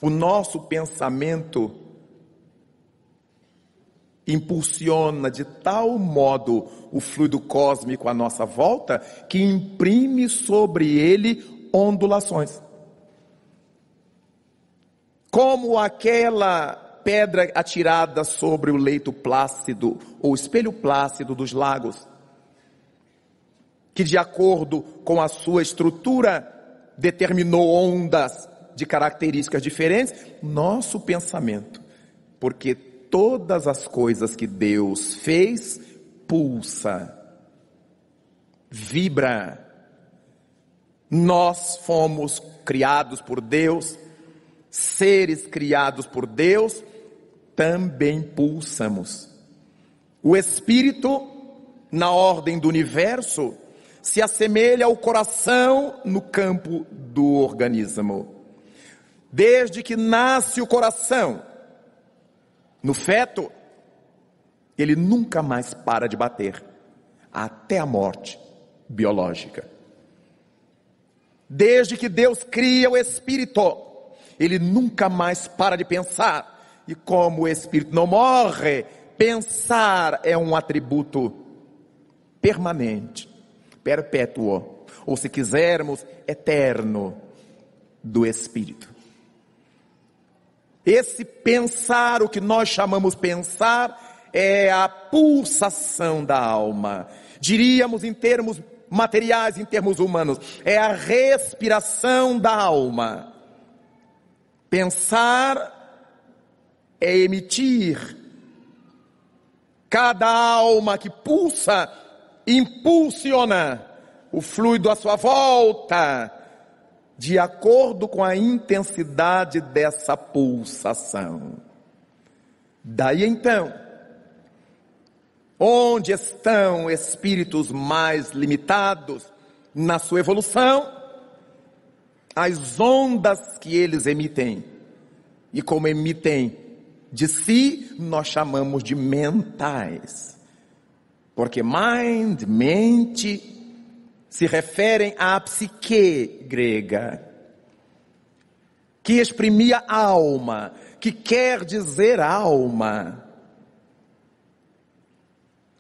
O nosso pensamento impulsiona de tal modo o fluido cósmico à nossa volta, que imprime sobre ele ondulações. Como aquela pedra atirada sobre o leito plácido, ou espelho plácido dos lagos, que de acordo com a sua estrutura determinou ondas de características diferentes. Nosso pensamento, porque todas as coisas que Deus fez, pulsa, vibra. Nós fomos criados por Deus, seres criados por Deus, também pulsamos. O espírito, na ordem do universo, se assemelha ao coração no campo do organismo. Desde que nasce o coração, no feto, ele nunca mais para de bater, até a morte biológica. Desde que Deus cria o espírito, ele nunca mais para de pensar. E como o espírito não morre, pensar é um atributo permanente, perpétuo, ou se quisermos, eterno do espírito. Esse pensar, o que nós chamamos pensar, é a pulsação da alma. Diríamos em termos materiais, em termos humanos, é a respiração da alma. Pensar é emitir. Cada alma que pulsa, impulsiona o fluido à sua volta, de acordo com a intensidade dessa pulsação. Daí então, onde estão espíritos mais limitados na sua evolução, as ondas que eles emitem, e como emitem de si, nós chamamos de mentais, porque mind, mente, se referem à psique grega, que exprimia alma, que quer dizer alma.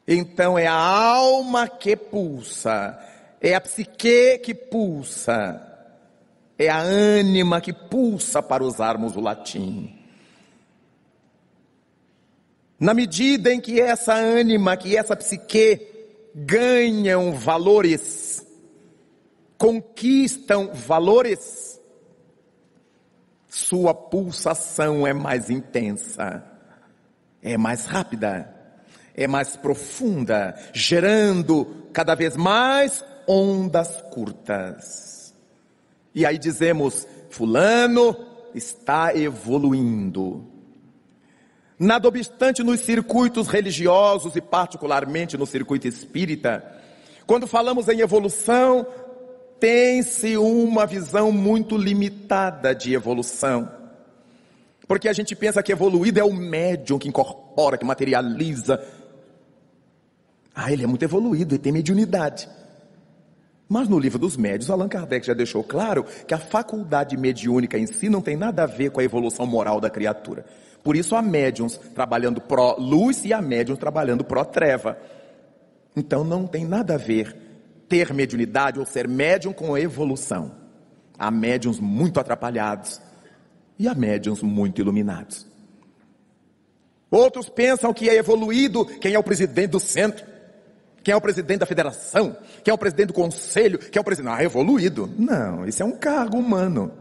Então é a alma que pulsa, é a psique que pulsa, é a ânima que pulsa, para usarmos o latim. Na medida em que essa ânima, que essa psique ganham valores, conquistam valores, sua pulsação é mais intensa, é mais rápida, é mais profunda, gerando cada vez mais ondas curtas. E aí dizemos, fulano está evoluindo. Nada obstante, nos circuitos religiosos e particularmente no circuito espírita, quando falamos em evolução, tem-se uma visão muito limitada de evolução. Porque a gente pensa que evoluído é o médium que incorpora, que materializa. Ele é muito evoluído, ele tem mediunidade. Mas no livro dos médiuns, Allan Kardec já deixou claro que a faculdade mediúnica em si não tem nada a ver com a evolução moral da criatura. Por isso há médiuns trabalhando pró-luz e há médiuns trabalhando pró-treva. Então não tem nada a ver ter mediunidade ou ser médium com a evolução. Há médiuns muito atrapalhados e há médiuns muito iluminados. Outros pensam que é evoluído quem é o presidente do centro, quem é o presidente da federação, quem é o presidente do conselho, quem é o presidente... evoluído. Não, isso é um cargo humano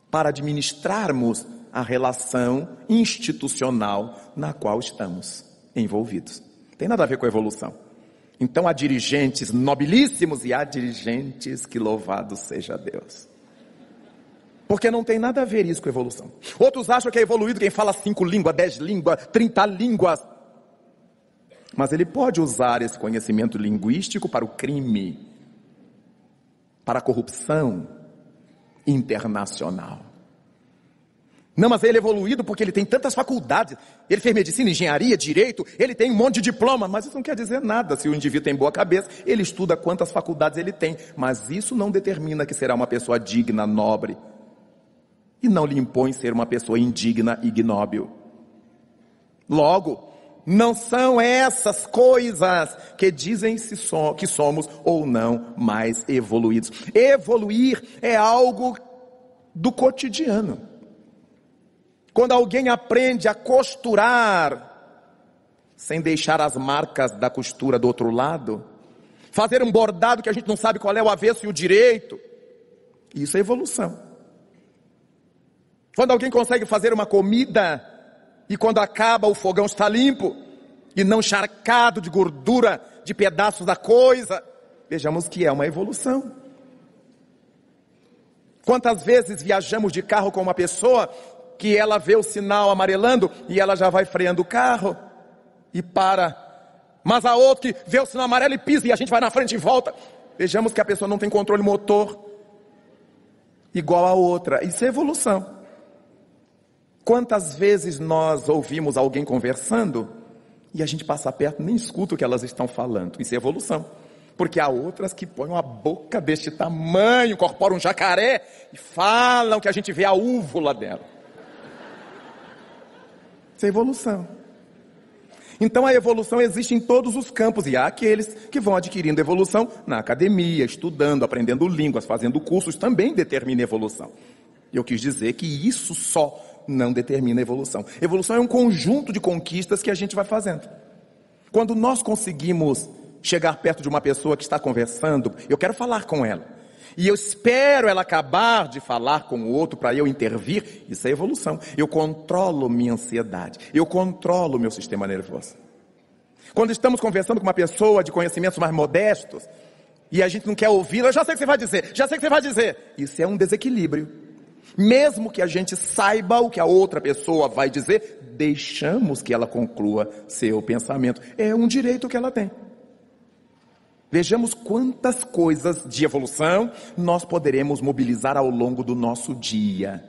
para administrarmos a relação institucional na qual estamos envolvidos. Tem nada a ver com a evolução. Então há dirigentes nobilíssimos e há dirigentes que louvado seja Deus. Porque não tem nada a ver isso com evolução. Outros acham que é evoluído quem fala 5 línguas, 10 línguas, 30 línguas. Mas ele pode usar esse conhecimento linguístico para o crime, para a corrupção internacional. Não, mas ele é evoluído porque ele tem tantas faculdades. Ele fez medicina, engenharia, direito, ele tem um monte de diploma. Mas isso não quer dizer nada. Se o indivíduo tem boa cabeça, ele estuda quantas faculdades ele tem. Mas isso não determina que será uma pessoa digna, nobre. e não lhe impõe ser uma pessoa indigna e ignóbil. Logo, não são essas coisas que dizem que somos ou não mais evoluídos. Evoluir é algo do cotidiano. Quando alguém aprende a costurar, sem deixar as marcas da costura do outro lado, fazer um bordado que a gente não sabe qual é o avesso e o direito, isso é evolução. Quando alguém consegue fazer uma comida, e quando acaba o fogão está limpo, e não encharcado de gordura, de pedaços da coisa, vejamos que é uma evolução. Quantas vezes viajamos de carro com uma pessoa, que ela vê o sinal amarelando, e ela já vai freando o carro, e para. Mas a outra que vê o sinal amarelo e pisa, e a gente vai na frente e volta. Vejamos que a pessoa não tem controle motor, igual a outra. Isso é evolução. Quantas vezes nós ouvimos alguém conversando, e a gente passa perto e nem escuta o que elas estão falando. Isso é evolução. Porque há outras que põem uma boca deste tamanho, incorporam um jacaré, e falam que a gente vê a úvula dela. Isso é evolução. Então a evolução existe em todos os campos, e há aqueles que vão adquirindo evolução na academia, estudando, aprendendo línguas, fazendo cursos, também determina evolução. Eu quis dizer que isso só não determina evolução. Evolução é um conjunto de conquistas que a gente vai fazendo. Quando nós conseguimos chegar perto de uma pessoa que está conversando, eu quero falar com ela, e eu espero ela acabar de falar com o outro para eu intervir, isso é evolução. Eu controlo minha ansiedade, eu controlo meu sistema nervoso. Quando estamos conversando com uma pessoa de conhecimentos mais modestos, e a gente não quer ouvir, eu já sei o que você vai dizer, já sei o que você vai dizer. Isso é um desequilíbrio. Mesmo que a gente saiba o que a outra pessoa vai dizer, deixamos que ela conclua seu pensamento. É um direito que ela tem. Vejamos quantas coisas de evolução nós poderemos mobilizar ao longo do nosso dia,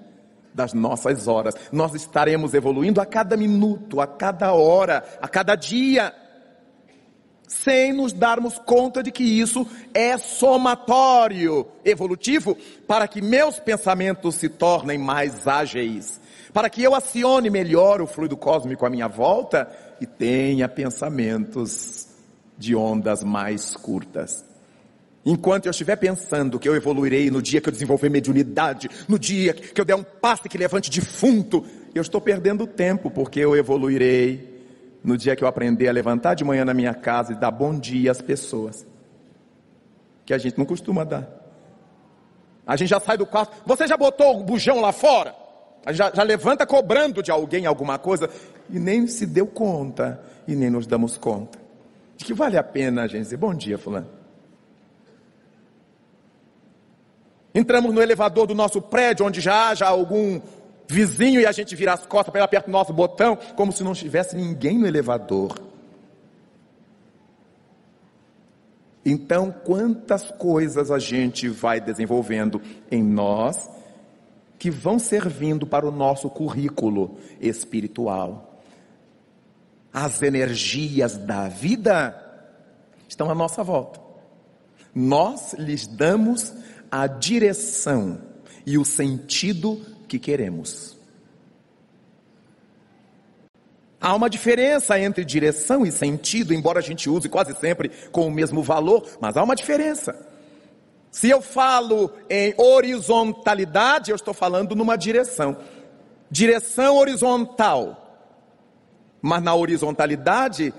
das nossas horas. Nós estaremos evoluindo a cada minuto, a cada hora, a cada dia, sem nos darmos conta de que isso é somatório evolutivo, para que meus pensamentos se tornem mais ágeis, para que eu acione melhor o fluido cósmico à minha volta e tenha pensamentos de ondas mais curtas. Enquanto eu estiver pensando que eu evoluirei no dia que eu desenvolver mediunidade, no dia que eu der um passe que levante defunto, eu estou perdendo tempo, porque eu evoluirei no dia que eu aprender a levantar de manhã na minha casa e dar bom dia às pessoas, que a gente não costuma dar. A gente já sai do quarto, você já botou o bujão lá fora? A gente já levanta cobrando de alguém alguma coisa, e nem se deu conta, e nem nos damos conta de que vale a pena a gente dizer bom dia, fulano. Entramos no elevador do nosso prédio, onde já haja algum vizinho, e a gente vira as costas para ir lá perto do nosso botão, como se não tivesse ninguém no elevador. Então, quantas coisas a gente vai desenvolvendo em nós, que vão servindo para o nosso currículo espiritual. As energias da vida estão à nossa volta. Nós lhes damos a direção e o sentido que queremos. Há uma diferença entre direção e sentido, embora a gente use quase sempre com o mesmo valor, mas há uma diferença. Se eu falo em horizontalidade, eu estou falando numa direção. Direção horizontal. Mas na horizontalidade,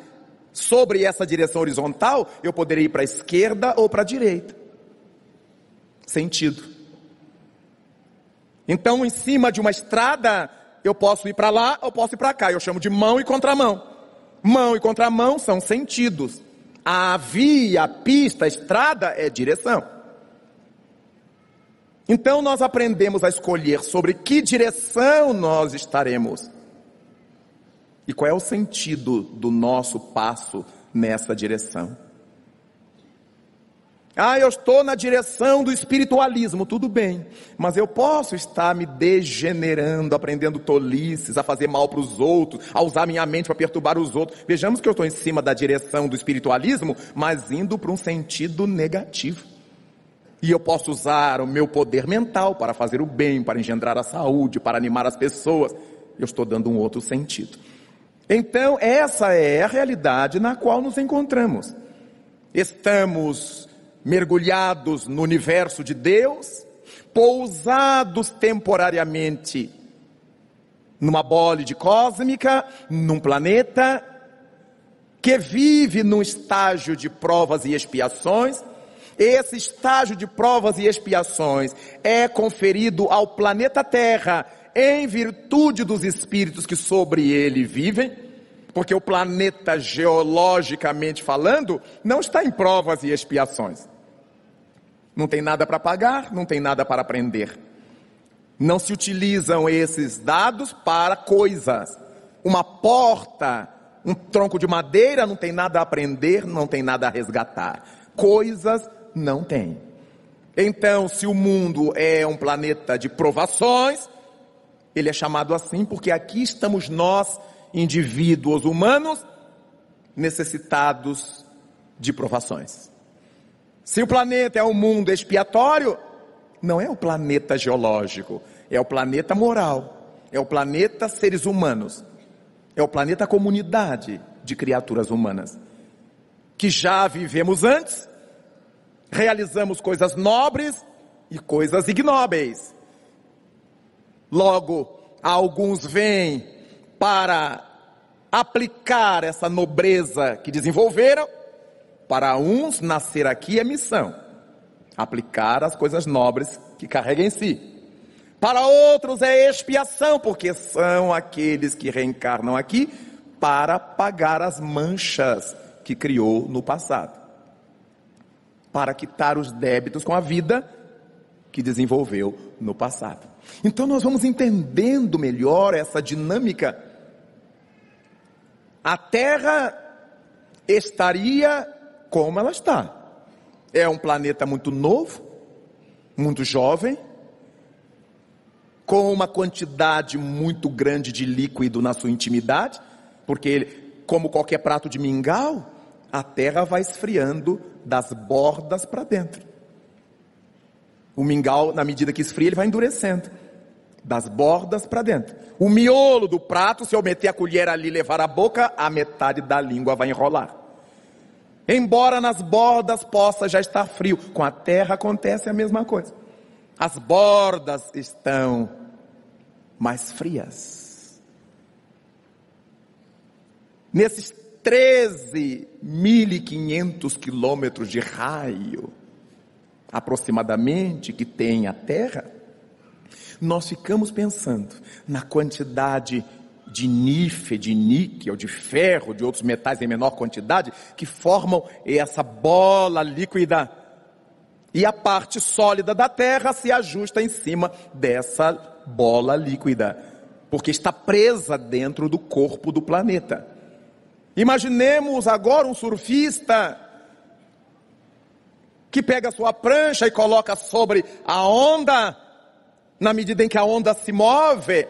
sobre essa direção horizontal, eu poderia ir para a esquerda ou para a direita. Sentido. Então, em cima de uma estrada, eu posso ir para lá ou posso ir para cá. Eu chamo de mão e contramão. Mão e contramão são sentidos. A via, a pista, a estrada é direção. Então, nós aprendemos a escolher sobre que direção nós estaremos. E qual é o sentido do nosso passo nessa direção? Eu estou na direção do espiritualismo, tudo bem. Mas eu posso estar me degenerando, aprendendo tolices, a fazer mal para os outros, a usar minha mente para perturbar os outros. Vejamos que eu estou em cima da direção do espiritualismo, mas indo para um sentido negativo. E eu posso usar o meu poder mental para fazer o bem, para engendrar a saúde, para animar as pessoas. Eu estou dando um outro sentido. Então, essa é a realidade na qual nos encontramos. Estamos mergulhados no universo de Deus, pousados temporariamente numa bólide cósmica, num planeta que vive num estágio de provas e expiações. Esse estágio de provas e expiações é conferido ao planeta Terra em virtude dos espíritos que sobre ele vivem, porque o planeta, geologicamente falando, não está em provas e expiações. Não tem nada para pagar, não tem nada para aprender. Não se utilizam esses dados para coisas. Uma porta, um tronco de madeira, não tem nada a aprender, não tem nada a resgatar. Coisas não tem. Então, se o mundo é um planeta de provações, ele é chamado assim porque aqui estamos nós, indivíduos humanos, necessitados de provações. Se o planeta é um mundo expiatório, não é o planeta geológico, é o planeta moral, é o planeta seres humanos, é o planeta comunidade de criaturas humanas, que já vivemos antes, realizamos coisas nobres e coisas ignóbeis. Logo, alguns vêm para aplicar essa nobreza que desenvolveram. Para uns, nascer aqui é missão, aplicar as coisas nobres que carrega em si. Para outros é expiação, porque são aqueles que reencarnam aqui para pagar as manchas que criou no passado, para quitar os débitos com a vida que desenvolveu no passado. Então nós vamos entendendo melhor essa dinâmica. A Terra estaria como ela está. É um planeta muito novo, muito jovem, com uma quantidade muito grande de líquido na sua intimidade, porque ele, como qualquer prato de mingau, a Terra vai esfriando das bordas para dentro. O mingau, na medida que esfria, ele vai endurecendo, das bordas para dentro. O miolo do prato, se eu meter a colher ali e levar a boca, a metade da língua vai enrolar. Embora nas bordas possa já estar frio, com a Terra acontece a mesma coisa. As bordas estão mais frias. Nesses 13.500 quilômetros de raio, aproximadamente, que tem a Terra, nós ficamos pensando na quantidade de nífel, de níquel, de ferro, de outros metais em menor quantidade, que formam essa bola líquida. E a parte sólida da Terra se ajusta em cima dessa bola líquida, porque está presa dentro do corpo do planeta. Imaginemos agora um surfista que pega a sua prancha e coloca sobre a onda. Na medida em que a onda se move,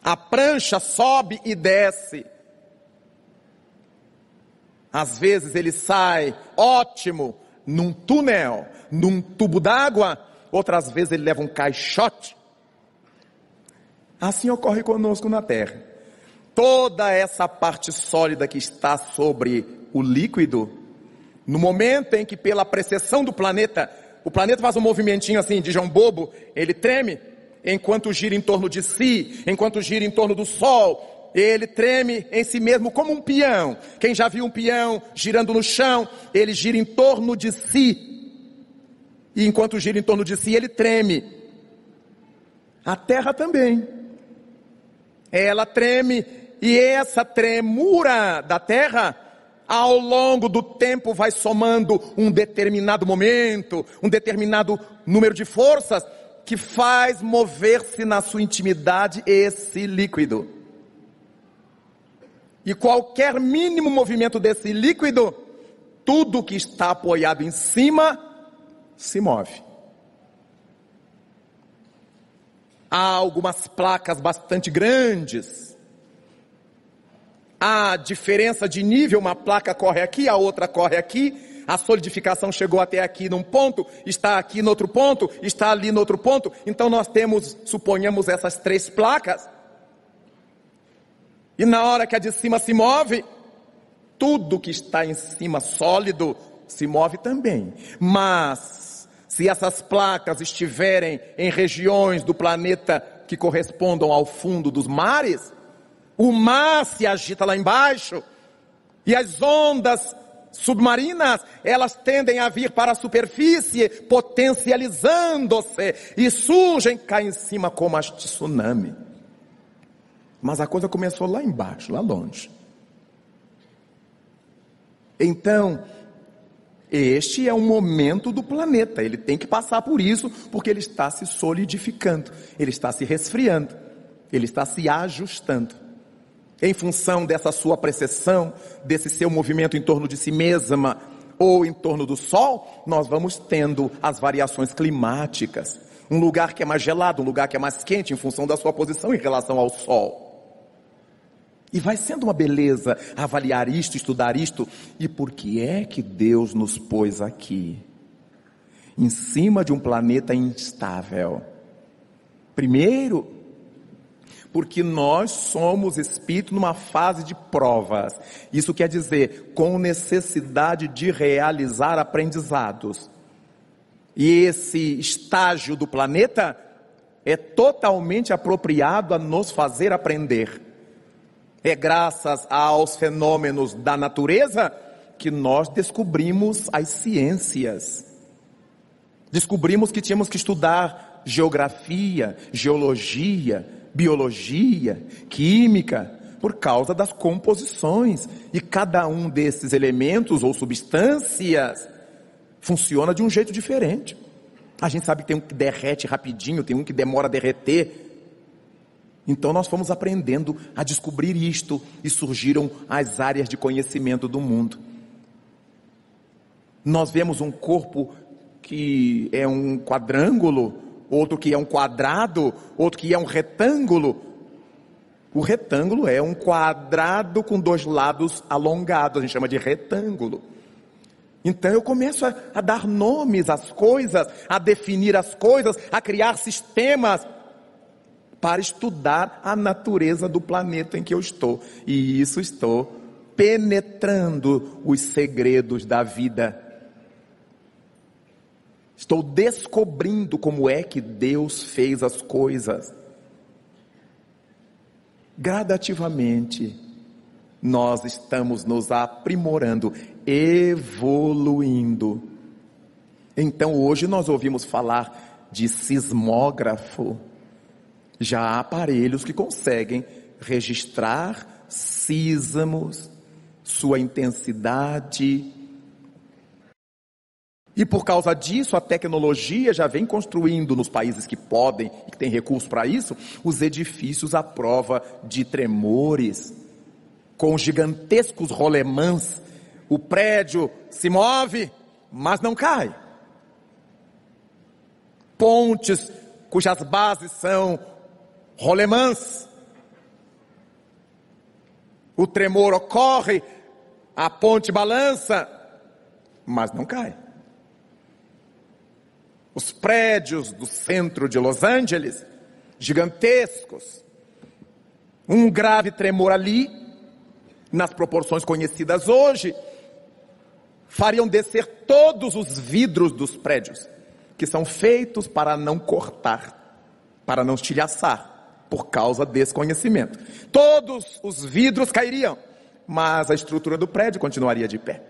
a prancha sobe e desce. Às vezes ele sai ótimo num túnel, num tubo d'água. Outras vezes ele leva um caixote. Assim ocorre conosco na Terra. Toda essa parte sólida que está sobre o líquido, no momento em que pela precessão do planeta, o planeta faz um movimentinho assim de João Bobo, ele treme, enquanto gira em torno de si, enquanto gira em torno do Sol, ele treme em si mesmo como um peão. Quem já viu um peão girando no chão, ele gira em torno de si, e enquanto gira em torno de si, ele treme. A Terra também, ela treme, e essa tremura da Terra, ao longo do tempo, vai somando um determinado momento, um determinado número de forças, que faz mover-se na sua intimidade esse líquido. E qualquer mínimo movimento desse líquido, tudo que está apoiado em cima, se move. Há algumas placas bastante grandes. Há diferença de nível, uma placa corre aqui, a outra corre aqui. a solidificação chegou até aqui num ponto, está aqui no outro ponto, está ali no outro ponto. Então nós temos, suponhamos, essas 3 placas. E na hora que a de cima se move, tudo que está em cima sólido se move também. Mas se essas placas estiverem em regiões do planeta que correspondam ao fundo dos mares, o mar se agita lá embaixo e as ondas submarinas, elas tendem a vir para a superfície, potencializando-se e surgem cá em cima como as tsunami. Mas a coisa começou lá embaixo, lá longe. Então, este é um momento do planeta, ele tem que passar por isso, porque ele está se solidificando, ele está se resfriando, ele está se ajustando. Em função dessa sua precessão, desse seu movimento em torno de si mesma, ou em torno do Sol, nós vamos tendo as variações climáticas. Um lugar que é mais gelado, um lugar que é mais quente, em função da sua posição em relação ao Sol. E vai sendo uma beleza avaliar isto, estudar isto. E por que é que Deus nos pôs aqui? Em cima de um planeta instável. Primeiro, porque nós somos espírito numa fase de provas. Isso quer dizer, com necessidade de realizar aprendizados. E esse estágio do planeta é totalmente apropriado a nos fazer aprender. É graças aos fenômenos da natureza que nós descobrimos as ciências. Descobrimos que tínhamos que estudar geografia, geologia, biologia, química, por causa das composições. E cada um desses elementos ou substâncias funciona de um jeito diferente. A gente sabe que tem um que derrete rapidinho, tem um que demora a derreter. Então nós fomos aprendendo a descobrir isto e surgiram as áreas de conhecimento do mundo. Nós vemos um corpo que é um quadrângulo, outro que é um quadrado, outro que é um retângulo. O retângulo é um quadrado com 2 lados alongados, a gente chama de retângulo. Então eu começo a dar nomes às coisas, a definir as coisas, a criar sistemas para estudar a natureza do planeta em que eu estou. E isso estou penetrando os segredos da vida. Estou descobrindo como é que Deus fez as coisas. Gradativamente, nós estamos nos aprimorando, evoluindo. Então hoje nós ouvimos falar de sismógrafo. Já há aparelhos que conseguem registrar sismos, sua intensidade. E por causa disso, a tecnologia já vem construindo nos países que podem e que têm recursos para isso, os edifícios à prova de tremores, com gigantescos rolemãs. O prédio se move, mas não cai. Pontes cujas bases são rolemãs. O tremor ocorre, a ponte balança, mas não cai. Os prédios do centro de Los Angeles, gigantescos, um grave tremor ali, nas proporções conhecidas hoje, fariam descer todos os vidros dos prédios, que são feitos para não cortar, para não estilhaçar, por causa desse conhecimento. Todos os vidros cairiam, mas a estrutura do prédio continuaria de pé.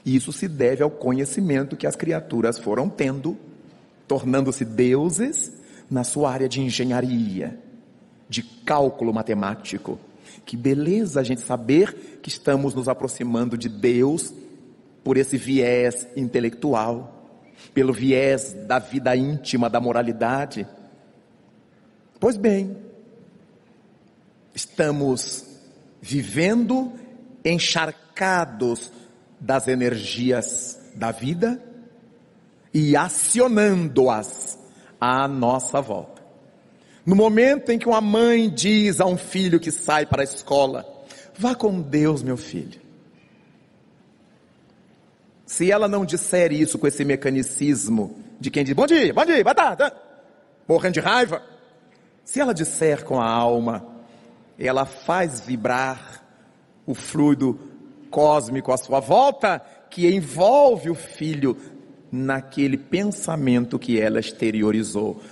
E isso se deve ao conhecimento que as criaturas foram tendo, tornando-se deuses na sua área de engenharia, de cálculo matemático. Que beleza a gente saber que estamos nos aproximando de Deus por esse viés intelectual, pelo viés da vida íntima, da moralidade. Pois bem, estamos vivendo encharcados das energias da vida e acionando-as à nossa volta. No momento em que uma mãe diz a um filho que sai para a escola: vá com Deus, meu filho. Se ela não disser isso com esse mecanicismo de quem diz, bom dia, vai dar, morrendo de raiva. Se ela disser com a alma, ela faz vibrar o fluido cósmico à sua volta, que envolve o filho naquele pensamento que ela exteriorizou.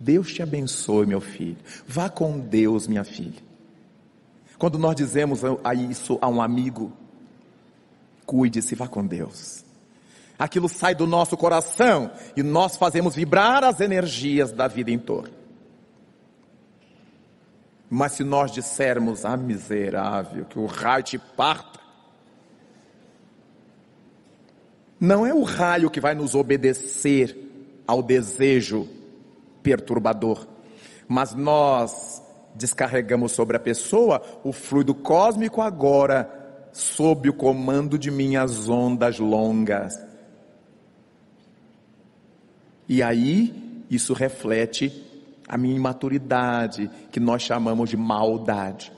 Deus te abençoe, meu filho. Vá com Deus, minha filha. Quando nós dizemos isso a um amigo, cuide-se, vá com Deus. Aquilo sai do nosso coração e nós fazemos vibrar as energias da vida em torno. Mas se nós dissermos, miserável, que o raio te parta, não é o raio que vai nos obedecer ao desejo perturbador, mas nós descarregamos sobre a pessoa o fluido cósmico agora, sob o comando de minhas ondas longas. E aí, isso reflete a minha imaturidade, que nós chamamos de maldade.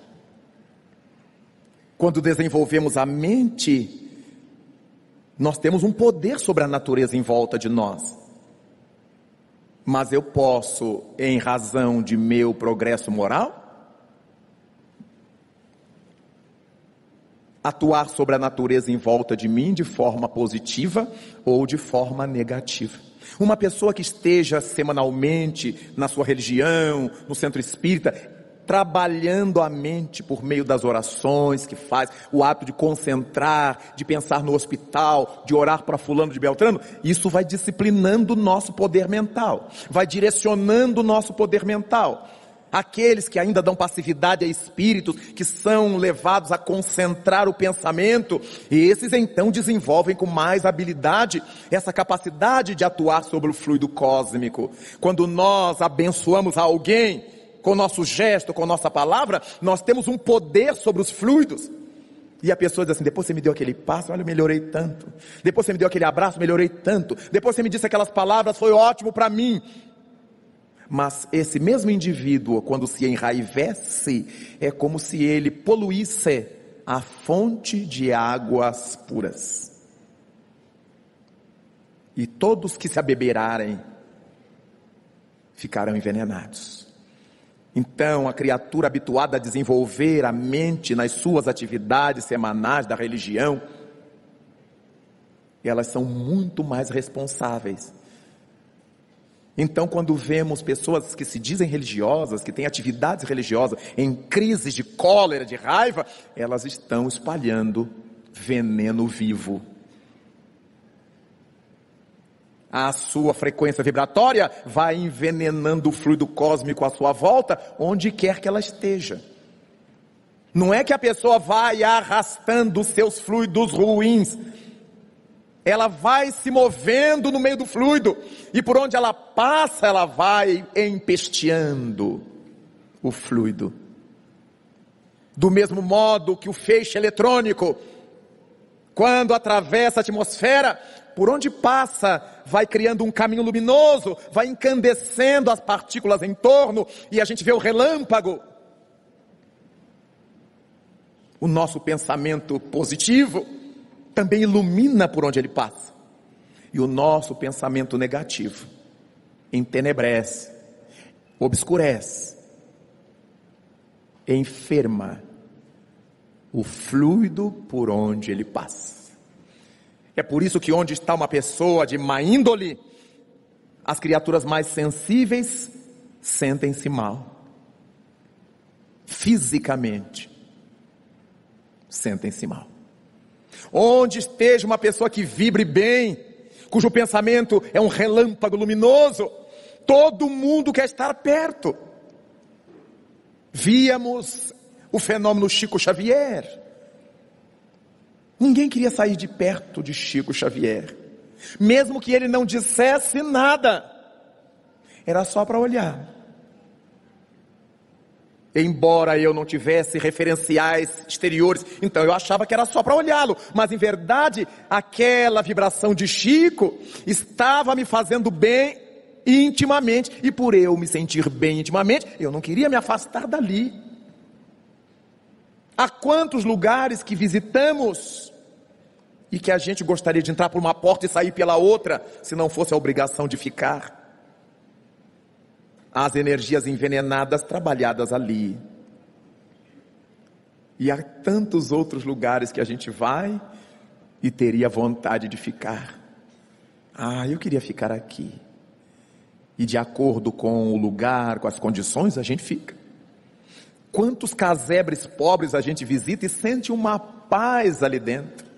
Quando desenvolvemos a mente, nós temos um poder sobre a natureza em volta de nós. Mas eu posso, em razão de meu progresso moral, atuar sobre a natureza em volta de mim de forma positiva ou de forma negativa. Uma pessoa que esteja semanalmente na sua religião, no centro espírita, trabalhando a mente por meio das orações que faz, o hábito de concentrar, de pensar no hospital, de orar para fulano de Beltrano, isso vai disciplinando o nosso poder mental, vai direcionando o nosso poder mental. Aqueles que ainda dão passividade a espíritos, que são levados a concentrar o pensamento, esses então desenvolvem com mais habilidade essa capacidade de atuar sobre o fluido cósmico. Quando nós abençoamos alguém, com o nosso gesto, com a nossa palavra, nós temos um poder sobre os fluidos. E a pessoa diz assim, depois você me deu aquele passo, olha, eu melhorei tanto. Depois você me deu aquele abraço, melhorei tanto. Depois você me disse aquelas palavras, foi ótimo para mim. Mas esse mesmo indivíduo, quando se enraivece, é como se ele poluísse a fonte de águas puras. E todos que se abeberarem ficarão envenenados. Então, a criatura habituada a desenvolver a mente nas suas atividades semanais da religião, elas são muito mais responsáveis. Então, quando vemos pessoas que se dizem religiosas, que têm atividades religiosas, em crises de cólera, de raiva, elas estão espalhando veneno vivo. A sua frequência vibratória vai envenenando o fluido cósmico à sua volta, onde quer que ela esteja. Não é que a pessoa vai arrastando os seus fluidos ruins, ela vai se movendo no meio do fluido, e por onde ela passa, ela vai empesteando o fluido. Do mesmo modo que o feixe eletrônico, quando atravessa a atmosfera, por onde passa, vai criando um caminho luminoso, vai incandescendo as partículas em torno, e a gente vê o relâmpago. O nosso pensamento positivo também ilumina por onde ele passa. E o nosso pensamento negativo entenebrece, obscurece, enferma o fluido por onde ele passa. É por isso que onde está uma pessoa de má índole, as criaturas mais sensíveis sentem-se mal. Fisicamente, sentem-se mal. Onde esteja uma pessoa que vibre bem, cujo pensamento é um relâmpago luminoso, todo mundo quer estar perto. Víamos o fenômeno Chico Xavier. Ninguém queria sair de perto de Chico Xavier, mesmo que ele não dissesse nada, era só para olhar. Embora eu não tivesse referenciais exteriores, então eu achava que era só para olhá-lo, mas em verdade, aquela vibração de Chico estava me fazendo bem intimamente, e por eu me sentir bem intimamente, eu não queria me afastar dali. Há quantos lugares que visitamos e que a gente gostaria de entrar por uma porta e sair pela outra, se não fosse a obrigação de ficar. As energias envenenadas trabalhadas ali. E há tantos outros lugares que a gente vai e teria vontade de ficar. Eu queria ficar aqui. E de acordo com o lugar, com as condições, a gente fica. Quantos casebres pobres a gente visita e sente uma paz ali dentro.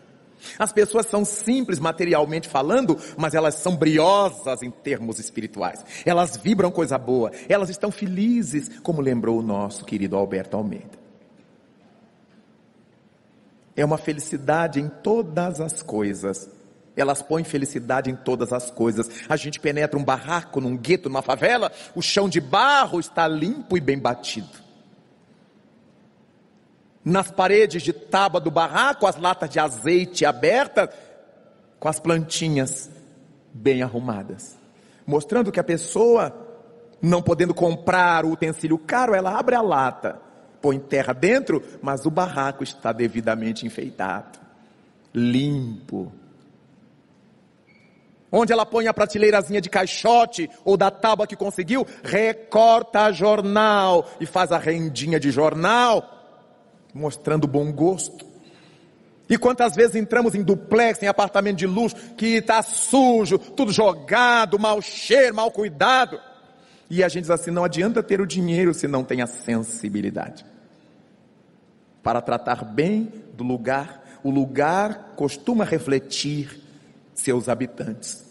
As pessoas são simples materialmente falando, mas elas são briosas em termos espirituais. Elas vibram coisa boa, elas estão felizes, como lembrou o nosso querido Alberto Almeida. É uma felicidade em todas as coisas. Elas põem felicidade em todas as coisas. A gente penetra um barraco, num gueto, numa favela, o chão de barro está limpo e bem batido. Nas paredes de tábua do barraco, as latas de azeite abertas, com as plantinhas bem arrumadas, mostrando que a pessoa, não podendo comprar o utensílio caro, ela abre a lata, põe terra dentro, mas o barraco está devidamente enfeitado, limpo. Onde ela põe a prateleirazinha de caixote ou da tábua que conseguiu, recorta jornal e faz a rendinha de jornal, mostrando bom gosto. E quantas vezes entramos em duplex, em apartamento de luxo, que está sujo, tudo jogado, mau cheiro, mal cuidado. E a gente diz assim, não adianta ter o dinheiro se não tem a sensibilidade. Para tratar bem do lugar, o lugar costuma refletir seus habitantes.